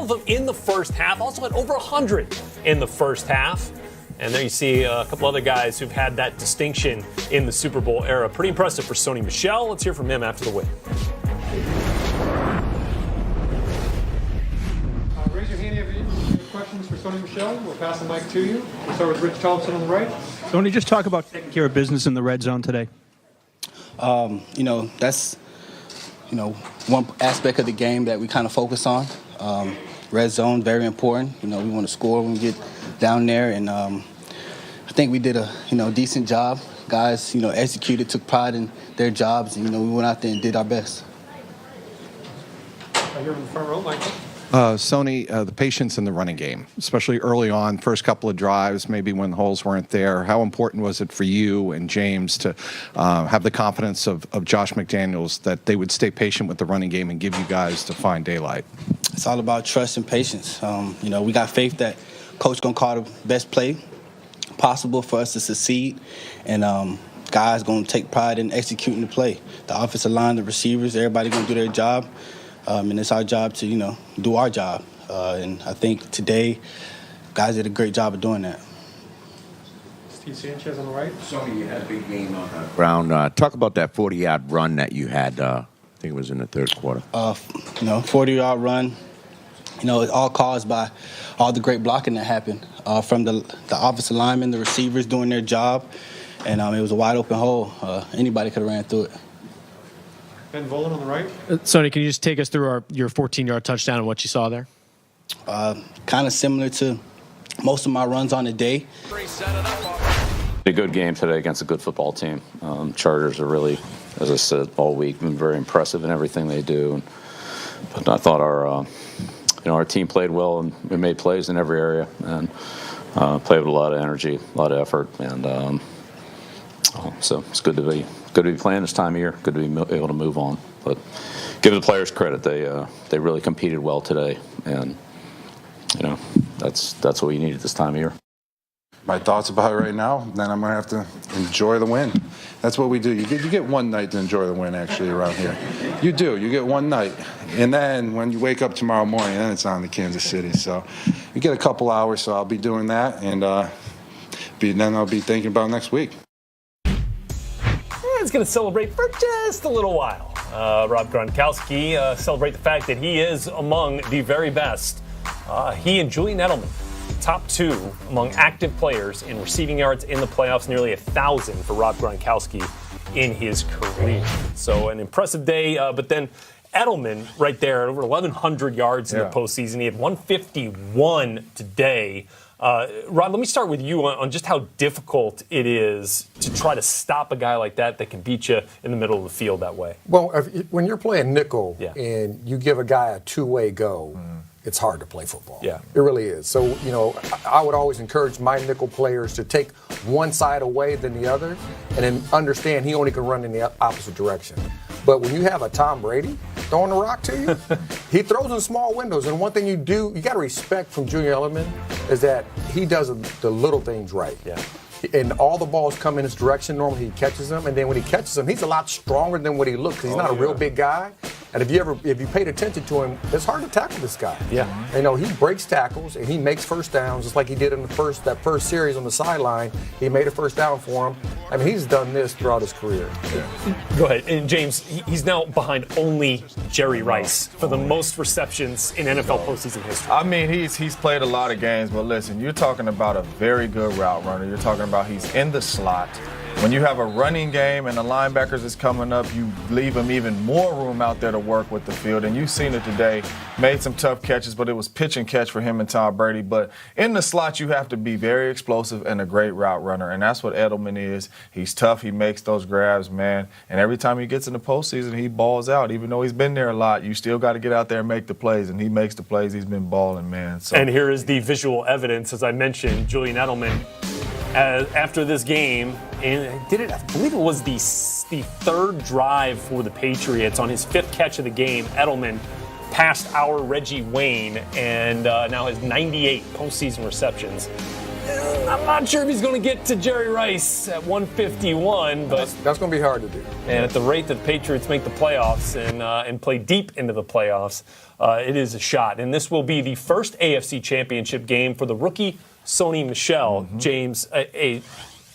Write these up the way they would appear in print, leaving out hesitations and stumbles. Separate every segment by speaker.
Speaker 1: 12 of them in the first half. Also had over 100 in the first half. And there you see a couple other guys who've had that distinction in the Super Bowl era. Pretty impressive for Jones Michel. Let's hear from him after the win.
Speaker 2: Raise your hand if you have questions for Jones Michel. We'll pass the mic to you. We'll start with Rich Thompson on the right.
Speaker 3: Tony, just talk about taking care of business in the red zone today.
Speaker 4: That's one aspect of the game that we kind of focus on. Red zone, very important. We want to score when we get down there, and I think we did a decent job. Guys, executed, took pride in their jobs, and we went out there and did our best.
Speaker 2: Right here in the front row, Michael.
Speaker 5: Sony, the patience in the running game, especially early on, first couple of drives, maybe when the holes weren't there. How important was it for you and James to have the confidence of Josh McDaniels that they would stay patient with the running game and give you guys to find daylight?
Speaker 4: It's all about trust and patience. We got faith that Coach going to call the best play possible for us to succeed, and guys going to take pride in executing the play. The offensive line, the receivers, everybody going to do their job. And it's our job to, do our job. And I think today, guys did a great job of doing that.
Speaker 2: Steve Sanchez on the right.
Speaker 6: Sony, you had a big game on the ground. Talk about that 40-yard run that you had, I think it was in the third quarter.
Speaker 4: 40-yard run. It's all caused by all the great blocking that happened from the offensive linemen, the receivers doing their job. And it was a wide-open hole. Anybody could have ran through it.
Speaker 2: Ben Volen on the right.
Speaker 7: Sonny, can you just take us through your 14-yard touchdown and what you saw there?
Speaker 4: Kind of similar to most of my runs on the day.
Speaker 8: A good game today against a good football team. Chargers are really, as I said all week, been very impressive in everything they do. But I thought our team played well and we made plays in every area and played with a lot of energy, a lot of effort, and so it's good to be playing this time of year. Good to be able to move on. But give the players credit. They really competed well today, and that's what we need at this time of year.
Speaker 9: My thoughts about it right now, then I'm going to have to enjoy the win. That's what we do. You get one night to enjoy the win, actually, around here. You do. You get one night. And then when you wake up tomorrow morning, then it's on to Kansas City. So you get a couple hours, so I'll be doing that, and then I'll be thinking about next week.
Speaker 1: He's going to celebrate for just a little while. Rob Gronkowski celebrate the fact that he is among the very best. He and Julian Edelman, top two among active players in receiving yards in the playoffs, nearly 1,000 for Rob Gronkowski in his career. So an impressive day, but then Edelman right there, over 1,100 yards in the postseason. He had 151 today. Rod, let me start with you on just how difficult it is to try to stop a guy like that can beat you in the middle of the field that way.
Speaker 10: Well, when you're playing nickel and you give a guy a two-way go, it's hard to play football. Yeah. It really is. So, I would always encourage my nickel players to take one side away than the other and then understand he only can run in the opposite direction. But when you have a Tom Brady throwing the rock to you, he throws in small windows. And one thing you got to respect from Julian Edelman is that he does the little things right. Yeah. And all the balls come in his direction. Normally he catches them. And then when he catches them, he's a lot stronger than what he looks because he's not a real big guy. And if you paid attention to him, it's hard to tackle this guy. Yeah. He breaks tackles and he makes first downs just like he did in that first series on the sideline. He made a first down for him. I mean, he's done this throughout his career. Yeah.
Speaker 1: Go ahead. And James, he's now behind only Jerry Rice for the most receptions in NFL postseason history.
Speaker 11: I mean, he's played a lot of games, but listen, you're talking about a very good route runner. You're talking about he's in the slot. When you have a running game and the linebackers is coming up, you leave him even more room out there to work with the field. And you've seen it today. Made some tough catches, but it was pitch and catch for him and Tom Brady. But in the slot, you have to be very explosive and a great route runner. And that's what Edelman is. He's tough. He makes those grabs, man. And every time he gets in the postseason, he balls out. Even though he's been there a lot, you still got to get out there and make the plays. And he makes the plays. He's been balling, man. So.
Speaker 1: And here is the visual evidence. As I mentioned, Julian Edelman, after this game, and I believe it was the third drive for the Patriots on his fifth catch of the game. Edelman passed our Reggie Wayne and now has 98 postseason receptions. I'm not sure if he's going to get to Jerry Rice at 151, but
Speaker 10: that's going to be hard to do.
Speaker 1: And at the rate that the Patriots make the playoffs and play deep into the playoffs, it is a shot. And this will be the first AFC Championship game for the rookie Sony Michel. James, a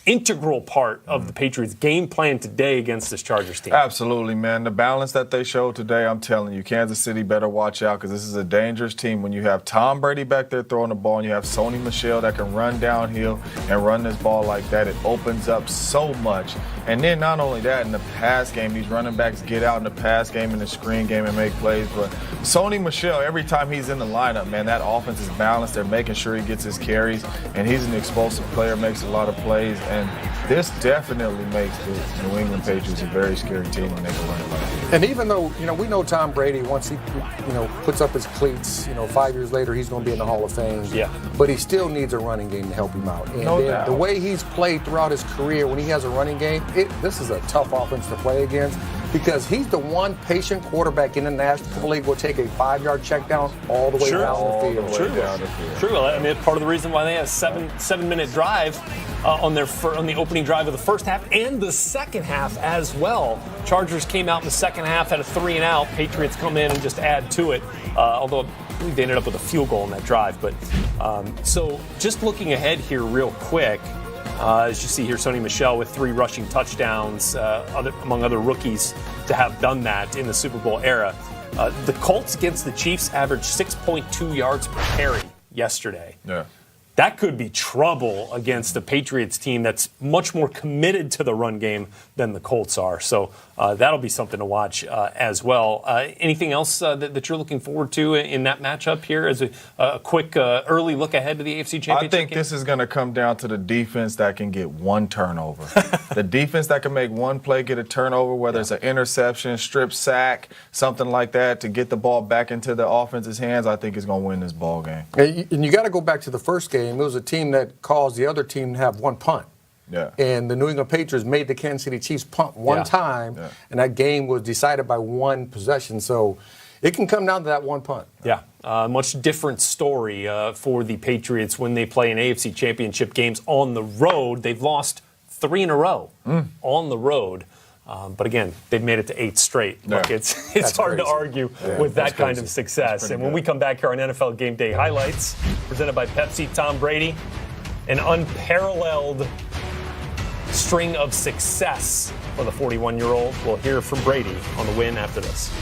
Speaker 1: integral part of the Patriots' game plan today against this Chargers team.
Speaker 11: Absolutely, man. The balance that they showed today, I'm telling you, Kansas City better watch out because this is a dangerous team. When you have Tom Brady back there throwing the ball and you have Sony Michel that can run downhill and run this ball like that, it opens up so much. And then not only that, in the pass game, these running backs get out in the pass game and the screen game and make plays. But Sony Michel, every time he's in the lineup, man, that offense is balanced. They're making sure he gets his carries, and he's an explosive player, makes a lot of plays. And this definitely makes the New England Patriots a very scary team when they can run it like this.
Speaker 10: And even though, we know Tom Brady, once he, puts up his cleats, 5 years later, he's going to be in the Hall of Fame.
Speaker 1: Yeah.
Speaker 10: But he still needs a running game to help him out. And
Speaker 11: No doubt.
Speaker 10: The way he's played throughout his career, when he has a running game, this is a tough offense to play against because he's the one patient quarterback in the National Football League will take a 5-yard check down all the way down the field.
Speaker 1: True. I mean, it's part of the reason why they have seven-minute drive on the opening drive of the first half and the second half as well. Chargers came out in the second half, had a 3-and-out. Patriots come in and just add to it. Although I believe they ended up with a field goal in that drive. But so just looking ahead here real quick. As you see here, Sony Michel with 3 rushing touchdowns, among other rookies to have done that in the Super Bowl era. The Colts against the Chiefs averaged 6.2 yards per carry yesterday.
Speaker 11: Yeah.
Speaker 1: That could be trouble against the Patriots team that's much more committed to the run game than the Colts are. So that'll be something to watch as well. Anything else that you're looking forward to in that matchup here as a quick early look ahead to the AFC Championship
Speaker 11: I think
Speaker 1: game?
Speaker 11: this is going to come down to the defense that can get one turnover. The defense that can make one play, get a turnover, whether it's an interception, strip sack, something like that, to get the ball back into the offense's hands, I think is going to win this ball game.
Speaker 10: And you got to go back to the first game. It was a team that caused the other team to have one punt.
Speaker 11: Yeah.
Speaker 10: And the New England Patriots made the Kansas City Chiefs punt one time, and that game was decided by one possession. So it can come down to that one punt.
Speaker 1: Yeah, much different story for the Patriots when they play in AFC Championship games on the road. They've lost 3 in a row on the road. But again, they've made it to 8 straight.
Speaker 11: Yeah.
Speaker 1: Look, it's hard to argue with that kind of success. And when we come back here on NFL Game Day Highlights, presented by Pepsi, Tom Brady, an unparalleled string of success for the 41-year-old. We'll hear from Brady on the win after this.